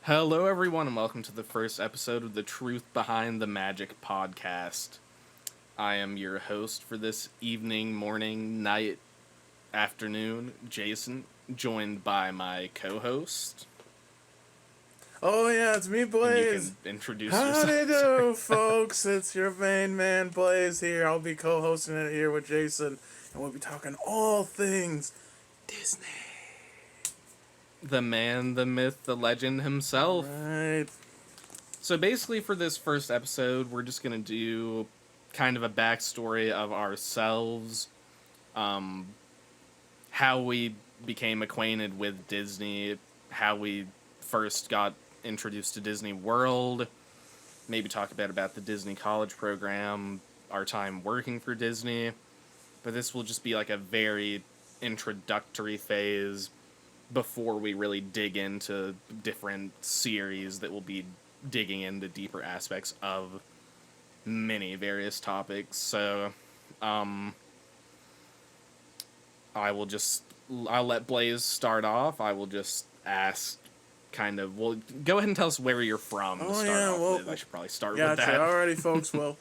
Hello, everyone, and welcome to the first episode of the Truth Behind the Magic podcast. I am your host for this evening, morning, night, afternoon, Jason, joined by my co-host. Oh yeah, it's me, Blaze. And you can introduce Howdy yourself. do, folks. It's your main man, Blaze here. I'll be co-hosting it here with Jason, and we'll be talking all things Disney. The man, the myth, the legend himself. Right. So basically for this first episode, we're just going to do kind of a backstory of ourselves, how we became acquainted with Disney, how we first got introduced to Disney World, maybe talk a bit about the Disney College program, our time working for Disney, but this will just be like a very introductory phase before we really dig into different series that will be digging into deeper aspects of many various topics. So, I'll let Blaze start off. I will just ask kind of, well, go ahead and tell us where you're from to start off with. I should probably start with that. Alrighty, folks. Well,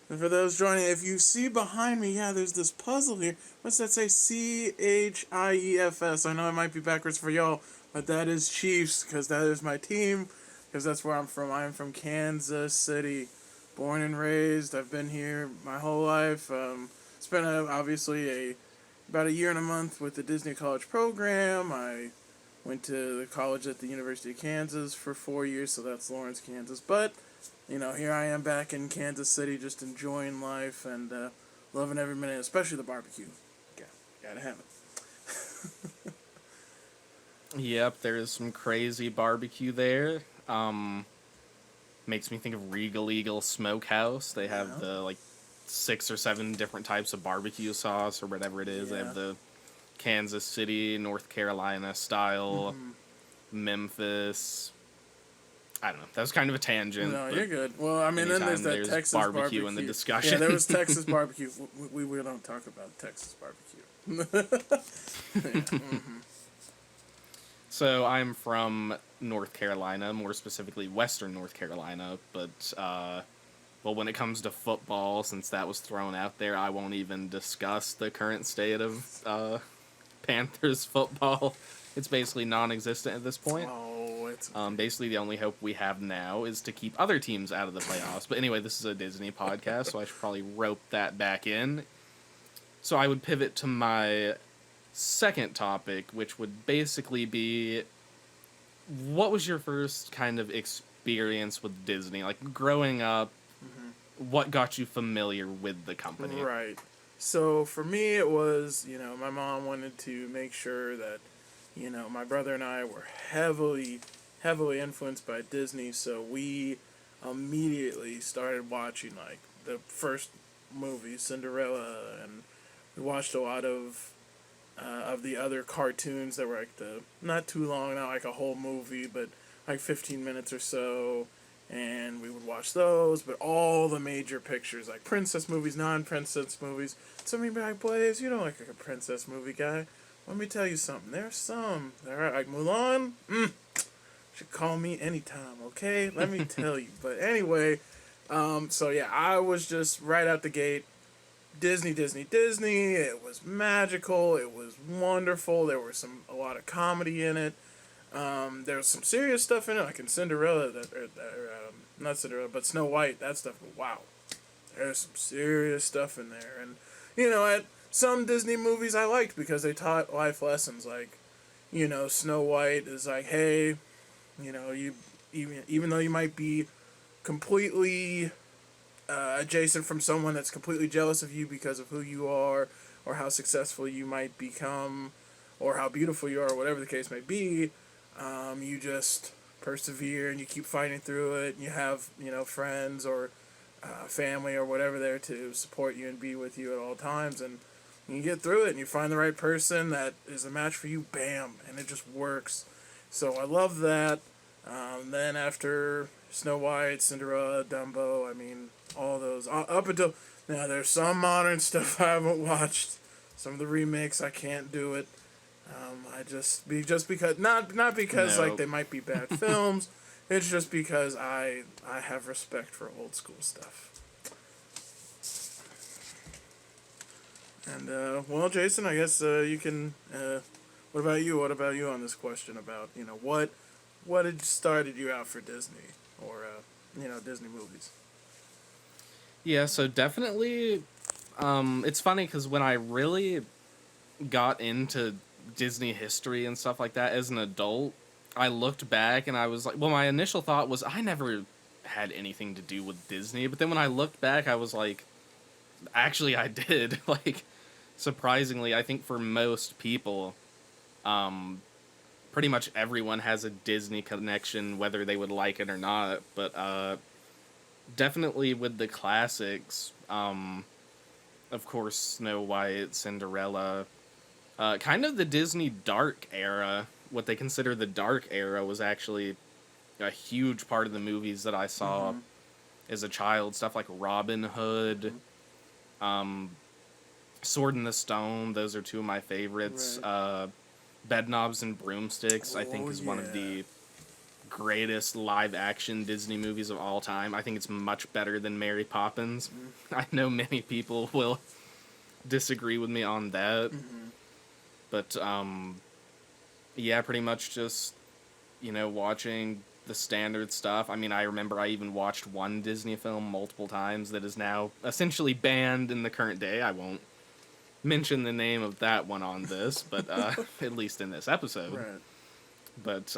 and for those joining, if you see behind me, there's this puzzle here. What's that say? CHIEFS. I know it might be backwards for y'all, but that is Chiefs, because that is my team, because that's where I'm from. I'm from Kansas City, born and raised. I've been here my whole life. Spent obviously about a year and a month with the Disney College program. I went to the college at the University of Kansas for 4 years, so that's Lawrence, Kansas. But here I am back in Kansas City, just enjoying life and loving every minute, especially the barbecue. Gotta have it. Yep, there's some crazy barbecue there. Makes me think of Regal Eagle Smokehouse. They have the 6 or 7 different types of barbecue sauce or whatever it is. They have the Kansas City, North Carolina style, Memphis. I don't know. That was kind of a tangent. No, you're good. Well, I mean, then there's that Texas barbecue in the discussion. Yeah, there was Texas barbecue. We don't talk about Texas barbecue. So I'm from North Carolina, more specifically Western North Carolina, but when it comes to football, since that was thrown out there, I won't even discuss the current state of Panthers football. It's basically non-existent at this point. Oh, it's basically the only hope we have now is to keep other teams out of the playoffs. But anyway, this is a Disney podcast, so I should probably rope that back in. So I would pivot to my second topic, which would basically be, what was your first kind of experience with Disney? Like, growing up, what got you familiar with the company? Right. So for me, it was, my mom wanted to make sure that, my brother and I were heavily influenced by Disney, so we immediately started watching, the first movie, Cinderella, and we watched a lot of the other cartoons that were, not too long, not like a whole movie, but 15 minutes or so, and we would watch those, but all the major pictures, like princess movies, non-princess movies. Some of you be like, Blaze, you don't like a princess movie guy. Let me tell you something. There's some that are like Mulan. Should call me anytime, okay? Let me tell you. But anyway, so yeah, I was just right out the gate. Disney. It was magical. It was wonderful. There was a lot of comedy in it. There was some serious stuff in it, like in Cinderella, not Cinderella, but Snow White. That stuff. Wow, there's some serious stuff in there, and at some Disney movies I liked because they taught life lessons. Like, Snow White is like, hey, you even though you might be completely adjacent from someone that's completely jealous of you because of who you are, or how successful you might become, or how beautiful you are, or whatever the case may be. You just persevere and you keep fighting through it. And you have, friends or family or whatever there to support you and be with you at all times. And you get through it and you find the right person that is a match for you, bam, and it just works. So I love that. Then after Snow White, Cinderella, Dumbo, all those, up until now, there's some modern stuff I haven't watched. Some of the remakes, I can't do it. I just because not because No. like they might be bad films, It's just because I have respect for old school stuff. And well, Jason, I guess you can. What about you? What about you on this question about what had started you out for Disney or Disney movies? Yeah, so definitely, it's funny because when I really got into Disney history and stuff like that as an adult, I looked back and I was like, well, my initial thought was I never had anything to do with Disney, but then when I looked back, I was like, actually, I did. Like, surprisingly, I think for most people, um, pretty much everyone has a Disney connection, whether they would like it or not. But definitely with the classics, of course, Snow White, Cinderella, kind of the Disney dark era. What they consider the dark era was actually a huge part of the movies that I saw Mm-hmm. as a child. Stuff like Robin Hood, um, Sword in the Stone. Those are two of my favorites. Right. Bedknobs and Broomsticks, I think, Oh is one of yeah. the greatest live action Disney movies of all time. I think it's much better than Mary Poppins. I know many people will disagree with me on that, Mm-hmm. but yeah, pretty much just watching the standard stuff. I mean, I remember I even watched one Disney film multiple times that is now essentially banned in the current day. I won't mention the name of that one on this, but at least in this episode. Right. But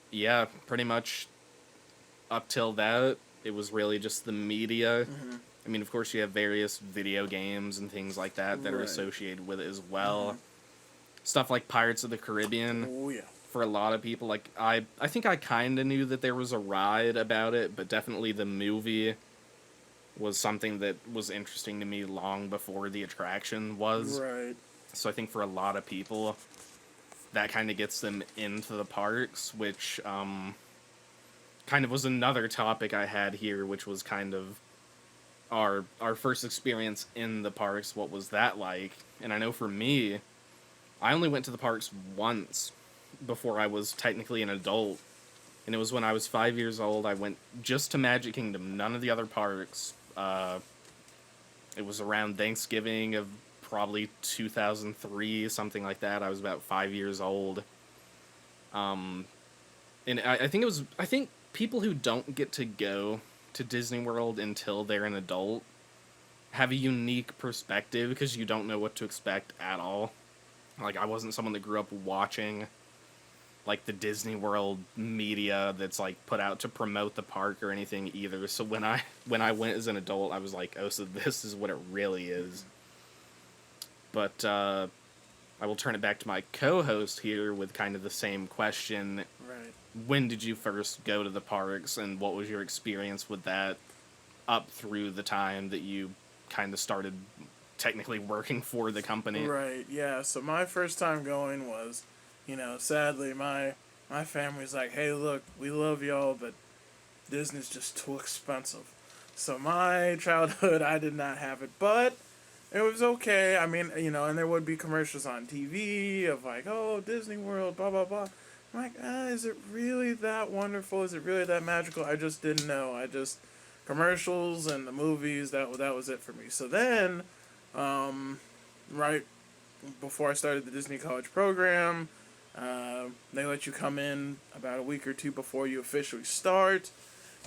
yeah, pretty much up till that, it was really just the media. Mm-hmm. I mean, of course, you have various video games and things like that are Right. associated with it as well. Mm-hmm. Stuff like Pirates of the Caribbean, Oh yeah. for a lot of people, like I think I kind of knew that there was a ride about it, but definitely the movie was something that was interesting to me long before the attraction was. Right. So I think for a lot of people, that kind of gets them into the parks, which kind of was another topic I had here, which was kind of our first experience in the parks. What was that like? And I know for me, I only went to the parks once before I was technically an adult, and it was when I was 5 years old. I went just to Magic Kingdom, none of the other parks. It was around Thanksgiving of probably 2003, something like that. I was about 5 years old. Um, and I think it was. I think people who don't get to go to Disney World until they're an adult have a unique perspective because you don't know what to expect at all. Like, I wasn't someone that grew up watching like the Disney World media that's like put out to promote the park or anything either. So when I went as an adult, I was like, oh, so this is what it really is. But I will turn it back to my co-host here with kind of the same question. Right. When did you first go to the parks, and what was your experience with that up through the time that you kind of started technically working for the company? Right. Yeah. So my first time going was, sadly my family's like, hey, look, we love y'all, but Disney's just too expensive. So my childhood, I did not have it, but it was okay. I mean, and there would be commercials on TV of like, oh, Disney World, blah blah blah. I'm like, is it really that wonderful? Is it really that magical? I just didn't know. I just commercials and the movies. That was it for me. So then, right before I started the Disney College program, they let you come in about a week or two before you officially start.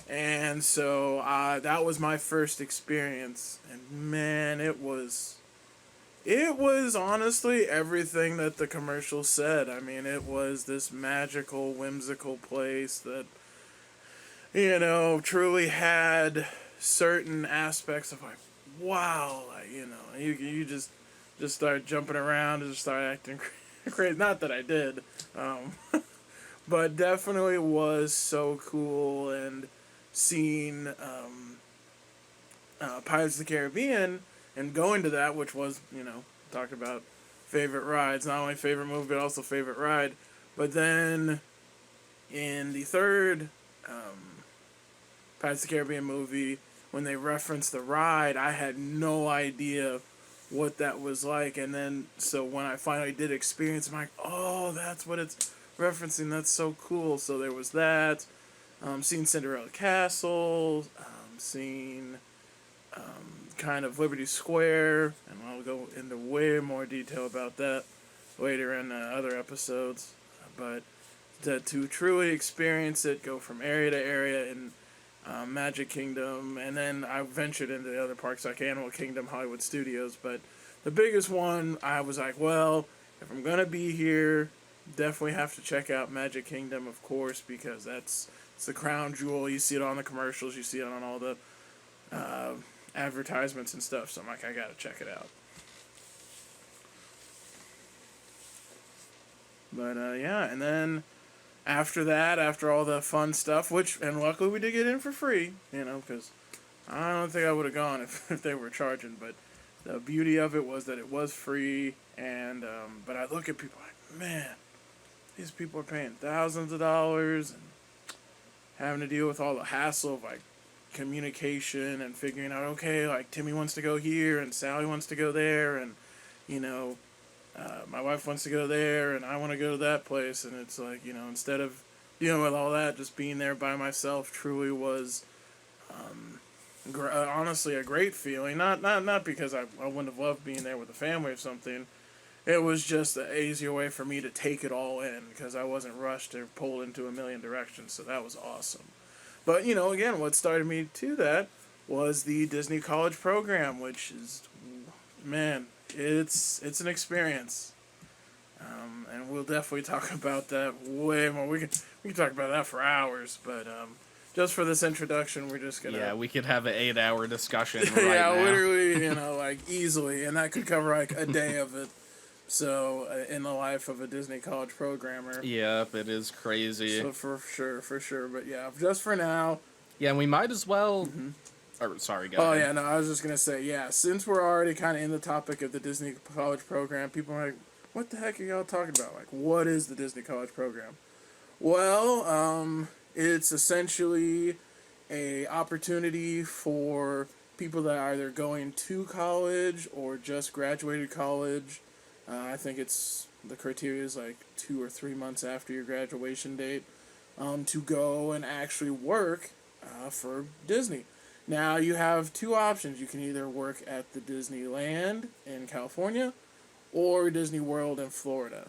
And so that was my first experience. And man, it was honestly everything that the commercial said. I mean, it was this magical, whimsical place that, truly had certain aspects of like, wow, like, you just start jumping around and just start acting crazy. Not that I did, but definitely was so cool. And seeing Pirates of the Caribbean and going to that, which was, talked about favorite rides, not only favorite movie, but also favorite ride. But then in the third Pirates of the Caribbean movie, when they referenced the ride, I had no idea what that was like. And then, so when I finally did experience, I'm like, oh, that's what it's referencing. That's so cool. So there was that. Seen Cinderella Castle. Seen kind of Liberty Square, and I'll go into way more detail about that later in other episodes. But to truly experience it, go from area to area in Magic Kingdom, and then I ventured into the other parks like Animal Kingdom, Hollywood Studios. But the biggest one, I was like, well, if I'm gonna be here, definitely have to check out Magic Kingdom, of course, because it's the crown jewel. You see it on the commercials, you see it on all the advertisements and stuff. So I'm like, I gotta check it out. But yeah, and then after that, after all the fun stuff, and luckily we did get in for free, because I don't think I would have gone if they were charging. But the beauty of it was that it was free, and but I look at people like, man, these people are paying thousands of dollars and having to deal with all the hassle of like communication and figuring out, okay, like Timmy wants to go here and Sally wants to go there, and my wife wants to go there and I want to go to that place, and it's like, instead of dealing with all that, just being there by myself truly was honestly a great feeling. Not because I wouldn't have loved being there with a family or something. It was just an easier way for me to take it all in because I wasn't rushed or pulled into a million directions, so that was awesome. But, again, what started me to that was the Disney College program, which is, man, it's an experience. And we'll definitely talk about that way more. We can talk about that for hours, but just for this introduction, we're just going to... Yeah, we could have an 8-hour discussion right yeah, now. literally, like, easily, and that could cover, like, a day of it. So, in the life of a Disney College programmer. Yep, it is crazy. So, for sure. But, yeah, just for now... Yeah, and we might as well... Or, sorry, go ahead. Oh, yeah, no, I was just going to say, yeah, since we're already kind of in the topic of the Disney College program, people are like, what the heck are y'all talking about? Like, what is the Disney College program? Well, it's essentially a opportunity for people that are either going to college or just graduated college. I think the criteria is like 2 or 3 months after your graduation date, to go and actually work for Disney. Now, you have two options. You can either work at the Disneyland in California or Disney World in Florida.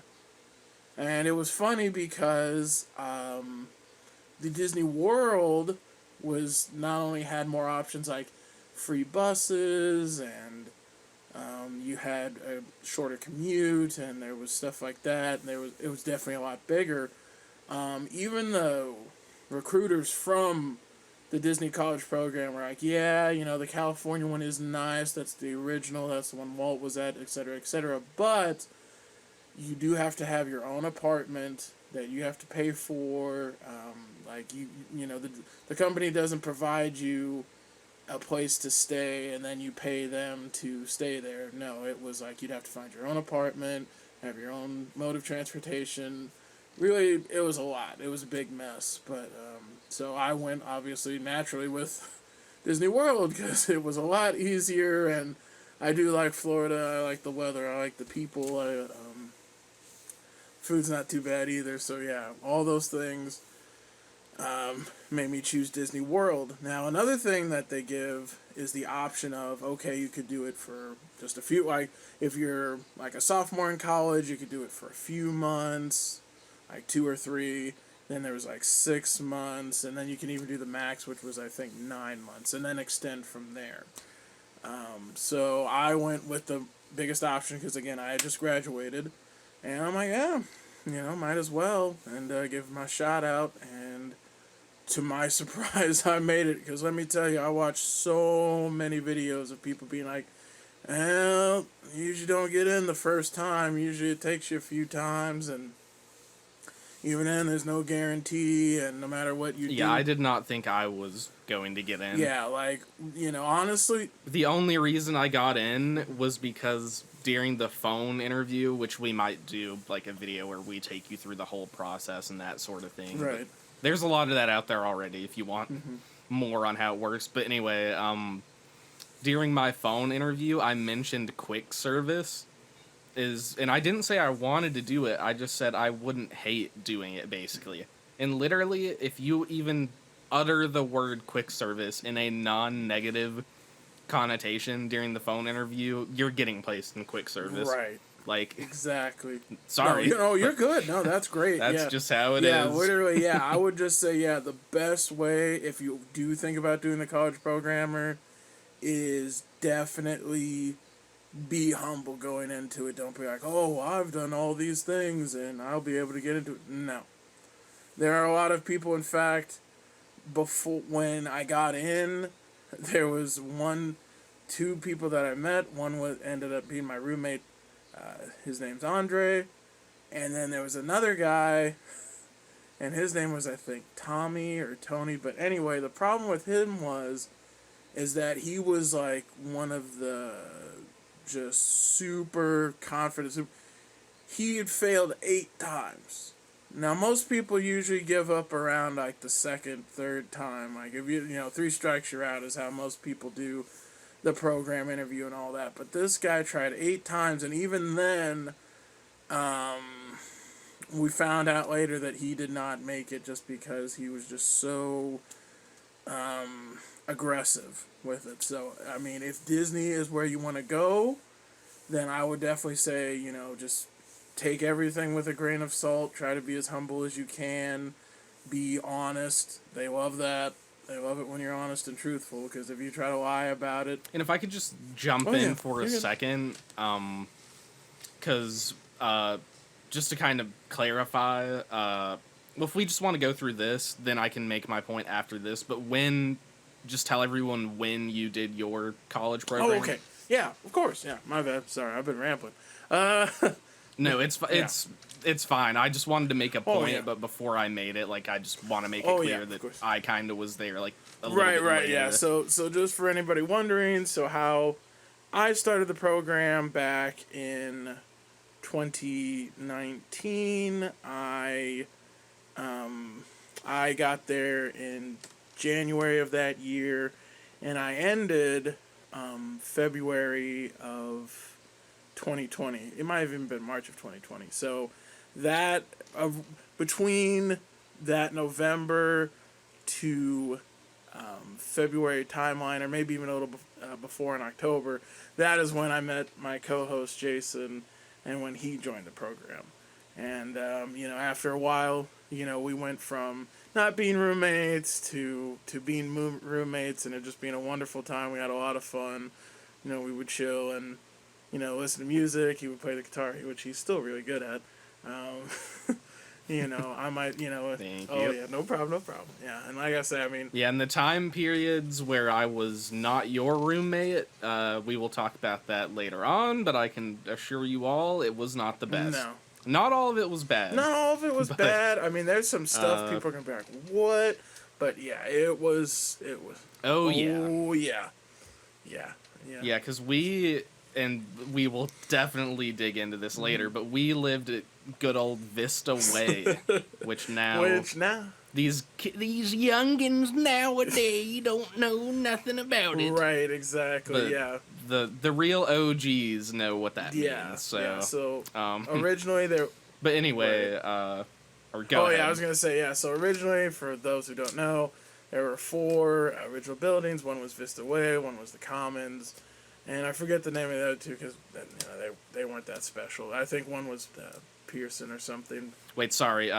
And it was funny because the Disney World was not only had more options like free buses and you had a shorter commute and there was stuff like that, and it was definitely a lot bigger. Even the recruiters from the Disney College program were like, yeah, the California one is nice, that's the original, that's the one Walt was at, etc., but you do have to have your own apartment that you have to pay for. The company doesn't provide you a place to stay and then you pay them to stay there. No, it was like you'd have to find your own apartment, have your own mode of transportation. Really, it was a lot. It was a big mess. But so I went, obviously, naturally with Disney World because it was a lot easier, and I do like Florida. I like the weather. I like the people. Food's not too bad either. So yeah, all those things made me choose Disney World. Now, another thing that they give is the option of, okay, you could do it for just a few, like, if you're, like, a sophomore in college, you could do it for a few months, like 2 or 3, then there was, like, 6 months, and then you can even do the max, which was, I think, 9 months, and then extend from there. So I went with the biggest option, because, again, I had just graduated, and I'm like, yeah, might as well, and give my shot out, and to my surprise, I made it, because let me tell you, I watched so many videos of people being like, well, you usually don't get in the first time, usually it takes you a few times, and even then, there's no guarantee, and no matter what you do... Yeah, I did not think I was going to get in. Yeah, honestly... The only reason I got in was because during the phone interview, which we might do, like, a video where we take you through the whole process and that sort of thing. Right. But there's a lot of that out there already if you want more on how it works. But anyway, during my phone interview, I mentioned quick service, is, and I didn't say I wanted to do it, I just said I wouldn't hate doing it, basically. And literally, if you even utter the word quick service in a non-negative connotation during the phone interview, you're getting placed in quick service. Right. Like, Exactly. sorry. No, you're good. No, that's great. That's yeah. just how it yeah, is. literally, yeah. I would just say, yeah, the best way, if you do think about doing the college programmer, is definitely be humble going into it. Don't be like, oh, I've done all these things and I'll be able to get into it. No. There are a lot of people, in fact, before when I got in, there was two people that I met. One ended up being my roommate. His name's Andre. And then there was another guy, and his name was, I think, Tommy or Tony. But anyway, the problem with him is that he was like one of the just super confident. He had failed 8 times. Now, most people usually give up around like the second, third time. Like, if you 3 strikes, you're out is how most people do the program interview and all that. But this guy tried 8 times, and even then, we found out later that he did not make it just because he was just so aggressive with it. So, I mean, if Disney is where you want to go, then I would definitely say, just take everything with a grain of salt. Try to be as humble as you can. Be honest. They love that. They love it when you're honest and truthful, because if you try to lie about it... And if I could just jump in for a second, because just to kind of clarify, well, if we just want to go through this, then I can make my point after this, but just tell everyone when you did your college program. Oh, okay. Yeah, of course. Yeah, my bad. Sorry, I've been rambling. No, it's fine. I just wanted to make a point, but before I made it, like, I just want to make it clear that I kind of was there, like, a little bit later. Yeah. So just for anybody wondering, so how I started the program back in 2019, I got there in January of that year, and I ended February of 2020. It might have even been March of 2020. So that between that November to February timeline, or maybe even a little before in October, that is when I met my co-host Jason, and when he joined the program. And after a while, we went from not being roommates to being roommates, and it just being a wonderful time. We had a lot of fun. We would chill and listen to music. He would play the guitar, which he's still really good at. I might, Thank oh you. yeah, no problem. Yeah, and like I said, I mean, yeah, in the time periods where I was not your roommate, we will talk about that later on, but I can assure you all it was not the best. No. Not all of it was bad. Not all of it was bad. I mean, there's some stuff people are gonna be like, "What?" But yeah, it was. Oh yeah. Yeah, because we will definitely dig into this later, but we lived at good old Vista Way, which now these youngins nowadays don't know nothing about it. Right, exactly. Yeah. The real OGs know what that means. So, yeah. So originally there. But anyway, or go ahead. Yeah, I was gonna say yeah. So originally, for those who don't know, there were 4 original buildings. One was Vista Way, one was the Commons, and I forget the name of the other 2 because they weren't that special. I think one was Pearson or something. Wait, sorry.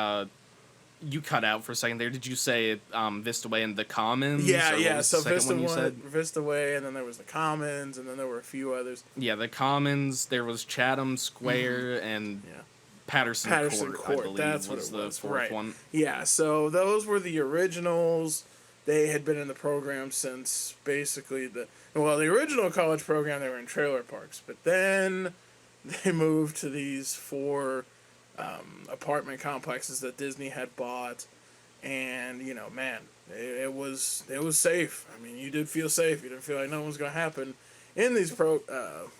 You cut out for a second there. Did you say Vista Way and the Commons? Yeah. So Vista Way, and then there was the Commons, and then there were a few others. Yeah, the Commons. There was Chatham Square and Patterson Court. I believe that's was what it the was. 4th one. Yeah. So those were the originals. They had been in the program since basically the original college program. They were in trailer parks, but then they moved to these 4 apartment complexes that Disney had bought, and it was safe. I mean, you did feel safe. You didn't feel like nothing was going to happen in these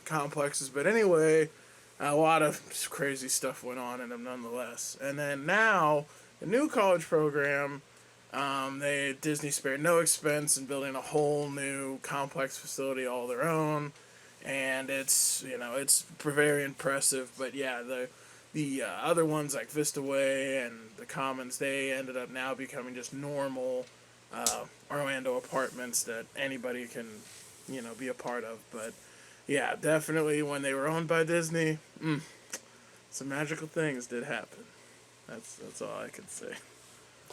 complexes. But anyway, a lot of crazy stuff went on in them nonetheless. And then now the new college program. Disney spared no expense in building a whole new complex facility all their own, and it's it's very impressive. But yeah, the other ones like Vista Way and the Commons, they ended up now becoming just normal Orlando apartments that anybody can be a part of. But yeah, definitely when they were owned by Disney, some magical things did happen. That's all I can say.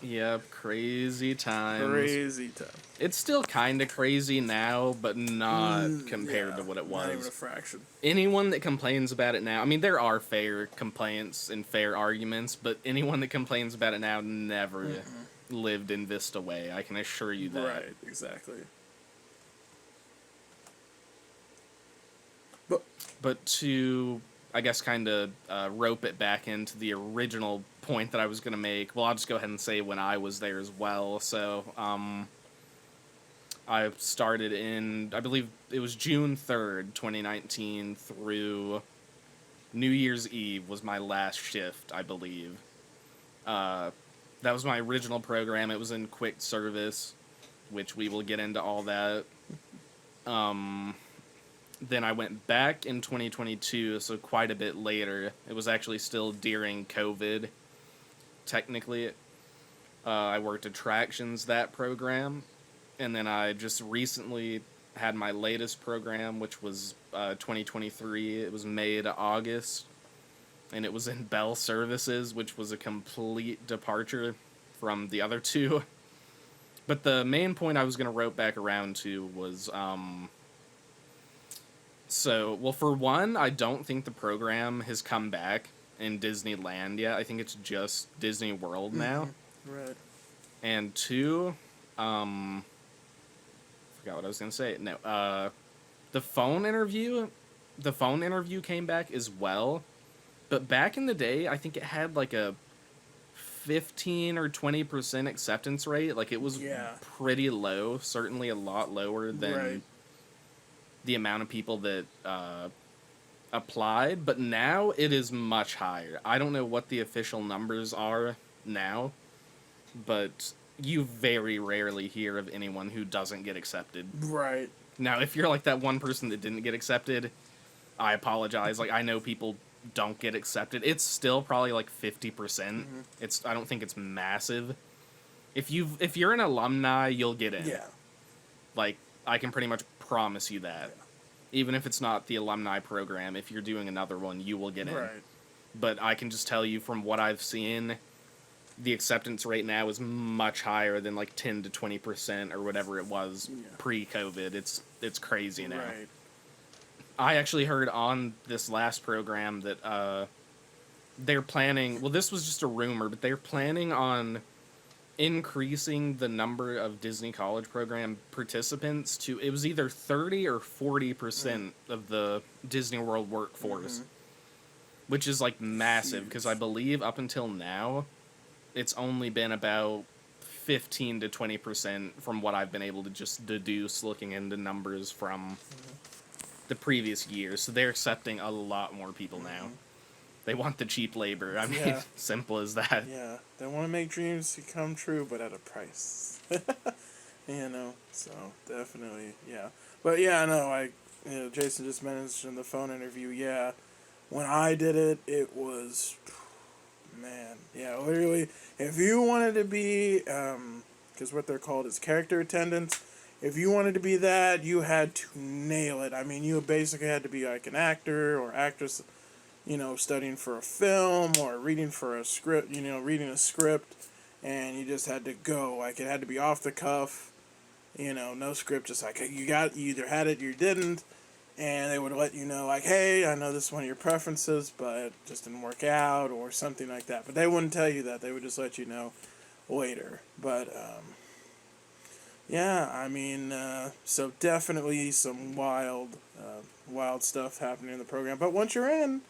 Yep, crazy times. Crazy time. It's still kind of crazy now, but not compared Yeah, to what it not even a was. fraction. Anyone that complains about it now, I mean, there are fair complaints and fair arguments, but anyone that complains about it now never lived in Vista Way. I can assure you that. Right, exactly. But But to, I guess, kind of rope it back into the original point that I was going to make, well, I'll just go ahead and say when I was there as well. So, I started in, I believe it was June 3rd, 2019, through New Year's Eve was my last shift, I believe. That was my original program. It was in quick service, which we will get into all that. Then I went back in 2022, so quite a bit later. It was actually still during COVID, technically. I worked attractions that program, and then I just recently had my latest program, which was 2023. It was May to August, and it was in Bell Services, which was a complete departure from the other two. But the main point I was going to rope back around to was, well, for one, I don't think the program has come back in Disneyland yet. I think it's just Disney World now. right. And two, forgot what I was going to say. No, the phone interview came back as well. But back in the day, I think it had like a 15 or 20% acceptance rate. Like, it was pretty low, certainly a lot lower than the amount of people that applied. But now it is much higher. I don't know what the official numbers are now, but you very rarely hear of anyone who doesn't get accepted. Right. Now, if you're like that one person that didn't get accepted, I apologize. Like, I know people don't get accepted. It's still probably like 50%. I don't think it's massive. If you're an alumni, you'll get in. Yeah. Like, I can pretty much promise you that. Yeah. Even if it's not the alumni program, if you're doing another one, you will get in. Right. But I can just tell you from what I've seen, the acceptance rate now is much higher than like 10 to 20% or whatever it was pre-COVID. It's crazy now. Right. I actually heard on this last program that they're planning, well, this was just a rumor, but they're planning on increasing the number of Disney College Program participants to, it was either 30 or 40% of the Disney World workforce, which is like massive, because I believe up until now, it's only been about 15 to 20% from what I've been able to just deduce looking into numbers from the previous year. So they're accepting a lot more people now. They want the cheap labor. I mean, simple as that. Yeah, they want to make dreams come true, but at a price. So definitely, yeah. But yeah, no, Jason just mentioned the phone interview. Yeah, when I did it, it was, man, yeah, literally, if you wanted to be, because what they're called is character attendants, if you wanted to be that, you had to nail it. I mean, you basically had to be like an actor or actress, studying for a film or reading for a script, reading a script, and you just had to go. Like, it had to be off the cuff, no script, just like, you either had it or you didn't, and they would let you know, like, hey, I know this is one of your preferences, but it just didn't work out, or something like that. But they wouldn't tell you that. They would just let you know later. But, yeah, I mean, so definitely some wild stuff happening in the program. But once you're in,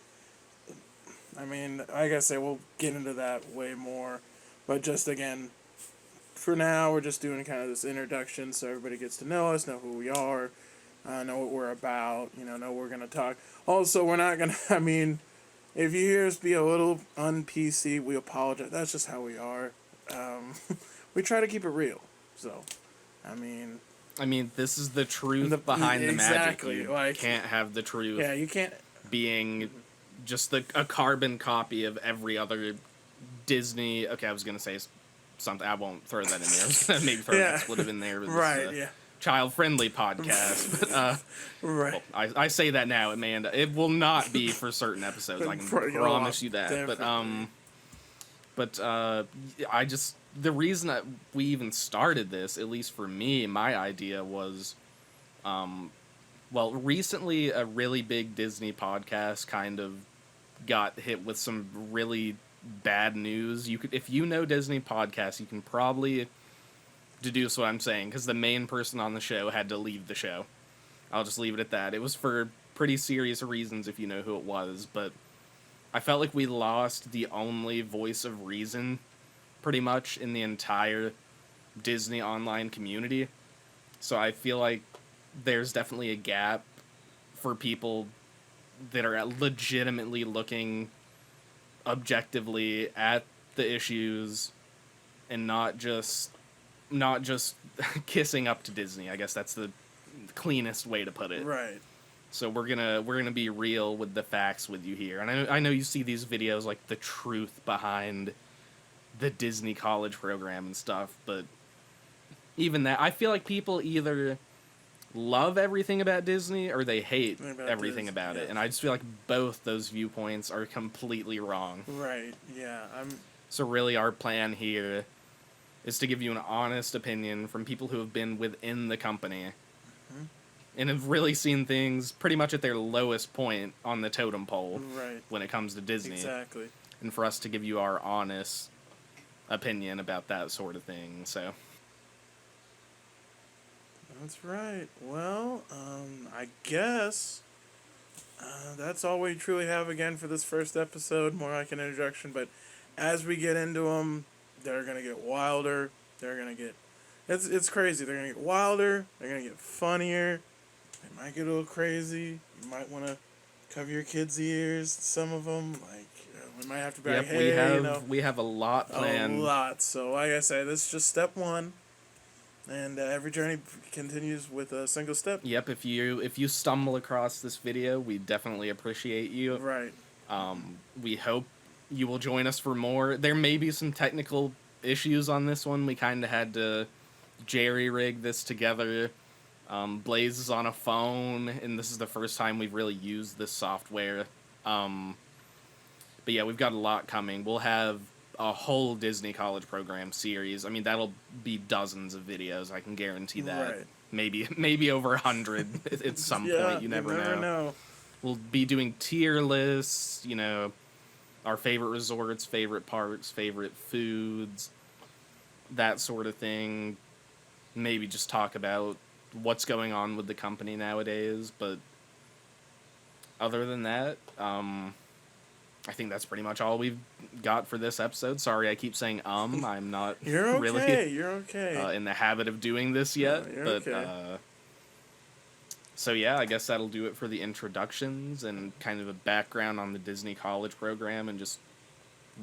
I mean, like I say, we'll get into that way more. But just, again, for now, we're just doing kind of this introduction so everybody gets to know us, know who we are, know what we're about, know what we're going to talk. Also, we're not going to, I mean, if you hear us be a little un-PC, we apologize. That's just how we are. We try to keep it real. So, I mean, I mean, this is the truth behind the magic. Exactly, You like, can't have the truth yeah, you can't. being just a carbon copy of every other Disney. Okay, I was gonna say something. I won't throw that in there. I was gonna maybe throw an Yeah, expletive in there. But this is right, a yeah, child-friendly podcast. But right. well, I say that now, Amanda. It will not be for certain episodes. I can promise you that. Definitely. I just the reason that we even started this, at least for me, my idea was, well, recently a really big Disney podcast kind of got hit with some really bad news. You could, if you know Disney podcasts, you can probably deduce what I'm saying because the main person on the show had to leave the show. I'll just leave it at that. It was for pretty serious reasons if you know who it was, but I felt like we lost the only voice of reason pretty much in the entire Disney online community. So I feel like there's definitely a gap for people that are legitimately looking objectively at the issues and not just kissing up to Disney. I guess that's the cleanest way to put it. Right. So we're gonna be real with the facts with you here. And I know you see these videos like the truth behind the Disney college program and stuff, but even that, I feel like people either love everything about Disney or they hate everything about it. And I just feel like both those viewpoints are completely wrong. Right. Yeah. So really our plan here is to give you an honest opinion from people who have been within the company and have really seen things pretty much at their lowest point on the totem pole when it comes to Disney. Exactly. And for us to give you our honest opinion about that sort of thing. So that's right. Well, I guess that's all we truly have again for this first episode. More like an introduction, but as we get into them, they're gonna get wilder. They're gonna get it's crazy. They're gonna get wilder. They're gonna get funnier. They might get a little crazy. You might want to cover your kids' ears. Some of them, like we might have to be like, hey, we have a lot planned. A lot. So like I say, this is just step one. And every journey continues with a single step. Yep, if you stumble across this video, we definitely appreciate you. Right. We hope you will join us for more. There may be some technical issues on this one. We kind of had to jerry-rig this together. Blaze is on a phone, and this is the first time we've really used this software. But yeah, we've got a lot coming. We'll have a whole Disney college program series. I mean, that'll be dozens of videos. I can guarantee that. Right. Maybe over 100 at some point. You never know. We'll be doing tier lists. You know, our favorite resorts, favorite parks, favorite foods, that sort of thing. Maybe just talk about what's going on with the company nowadays. But other than that, I think that's pretty much all we've got for this episode. Sorry, I keep saying I'm not You're okay. really You're okay. In the habit of doing this yet. No, but okay. So yeah, I guess that'll do it for the introductions and kind of a background on the Disney college program and just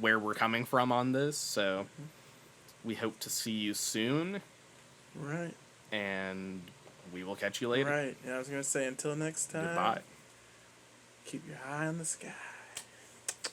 where we're coming from on this. So we hope to see you soon. Right. And we will catch you later. Right. Yeah, I was going to say until next time. Goodbye. Keep your eye on the sky.